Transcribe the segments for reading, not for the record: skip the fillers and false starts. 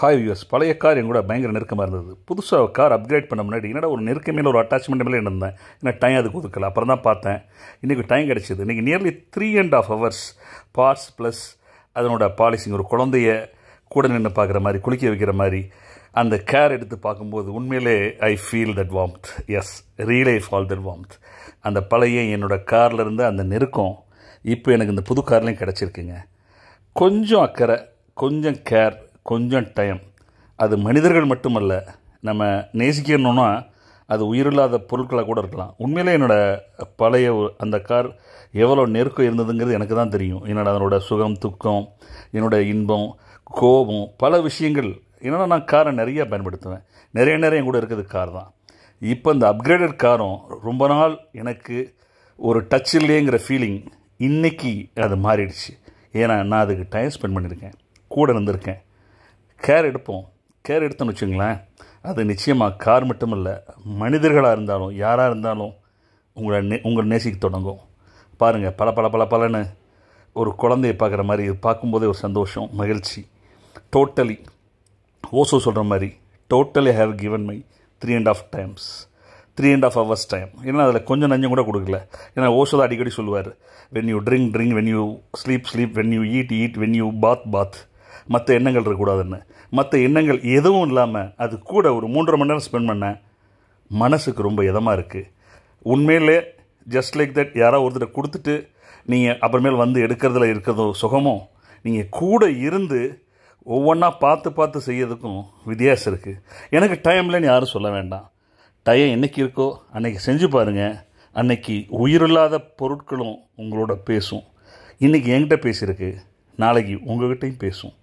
Hi US பழைய car என் கூட பயங்கர நெருக்கமாக இருந்தது. புதுசாக கார் அப்கிரேட் பண்ண முன்னாடி என்னடா ஒரு நெருக்கமையில் ஒரு அட்டாச்மெண்ட் மேலே இருந்தேன். ஏன்னா டைம் அதுக்கு ஒதுக்கல. அப்புறம் தான் பார்த்தேன் இன்றைக்கி டைம் கிடச்சிது. இன்றைக்கி நியர்லி 3.5 hours பார்ட்ஸ் ப்ளஸ் அதனோட பாலிசிங். ஒரு குழந்தைய கூட நின்று பார்க்குற மாதிரி, குளிக்க வைக்கிற மாதிரி அந்த கேர் எடுத்து பார்க்கும்போது உண்மையிலே I feel that warmth. Yes, real I fall that warmth. அந்த பழைய என்னோடய காரில் இருந்த அந்த நெருக்கம் இப்போ எனக்கு இந்த புது கார்லேயும் கிடச்சிருக்குங்க. கொஞ்சம் அக்கறை, கொஞ்சம் கேர், கொஞ்சம் டைம். அது மனிதர்கள் மட்டுமல்ல, நம்ம நேசிக்கணுன்னா அது உயிரில்லாத பொருட்களாக கூட இருக்கலாம். உண்மையிலே என்னோடய பழைய அந்த கார் எவ்வளோ நெருக்கம் இருந்ததுங்கிறது எனக்கு தான் தெரியும். என்னோட அதனோட சுகம், துக்கம், என்னோடய இன்பம், கோபம், பல விஷயங்கள். என்னென்னா நான் காரை நிறைய பயன்படுத்துவேன். நிறைய என் கூட இருக்கிறது கார் தான். இப்போ இந்த அப்கிரேடட் காரும் ரொம்ப நாள் எனக்கு ஒரு டச் இல்லையேங்கிற ஃபீலிங் இன்றைக்கி அது மாறிடுச்சு. ஏன்னா நான் அதுக்கு டைம் ஸ்பெண்ட் பண்ணியிருக்கேன், கூட இருந்திருக்கேன். கேர் எடுத்தோன்னு வச்சுங்களேன், அது நிச்சயமாக கார் மட்டும் இல்லை, மனிதர்களாக இருந்தாலும் யாராக இருந்தாலும் உங்களை நேசிக்க தொடங்கும். பாருங்கள், பலன்னு ஒரு குழந்தையை பார்க்குற மாதிரி பார்க்கும்போதே ஒரு சந்தோஷம், மகிழ்ச்சி. டோட்டலி ஓசோ சொல்கிற மாதிரி totally have given my 3.5 hours time. ஏன்னா அதில் கொஞ்சம் நஞ்சம் கூட கொடுக்கல. ஏன்னா ஓசோ தான் அடிக்கடி சொல்லுவார், when you drink, when you sleep, when you eat, when you bath, மற்ற எண்ணங்கள் இருக்கக்கூடாதுன்னு. மற்ற எண்ணங்கள் எதுவும் இல்லாமல் அது கூட ஒரு 3.5 மணி நேரம் ஸ்பெண்ட் பண்ண மனசுக்கு ரொம்ப இதமாக இருக்குது. உண்மையிலே ஜஸ்ட் லைக் தட் யாராவது ஒருத்தர் கொடுத்துட்டு நீங்கள் அப்புறமேல் வந்து எடுக்கிறதுல இருக்கிறதோ சுகமோ, நீங்கள் கூட இருந்து ஒவ்வொன்றா பார்த்து செய்யறதுக்கும் வித்தியாசம் இருக்குது. எனக்கு டைம்லன்னு யாரும் சொல்ல வேண்டாம். டைம் என்றைக்கு இருக்கோ அன்றைக்கி செஞ்சு பாருங்கள். அன்னைக்கு உயிரில்லாத பொருட்களும் உங்களோட பேசும். இன்றைக்கி என்கிட்ட பேசியிருக்கு, நாளைக்கு உங்கள்கிட்டையும் பேசும்.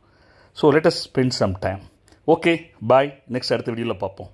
So let us spend some time. Okay, bye. Next அடுத்த வீடியோவில் பார்ப்போம்.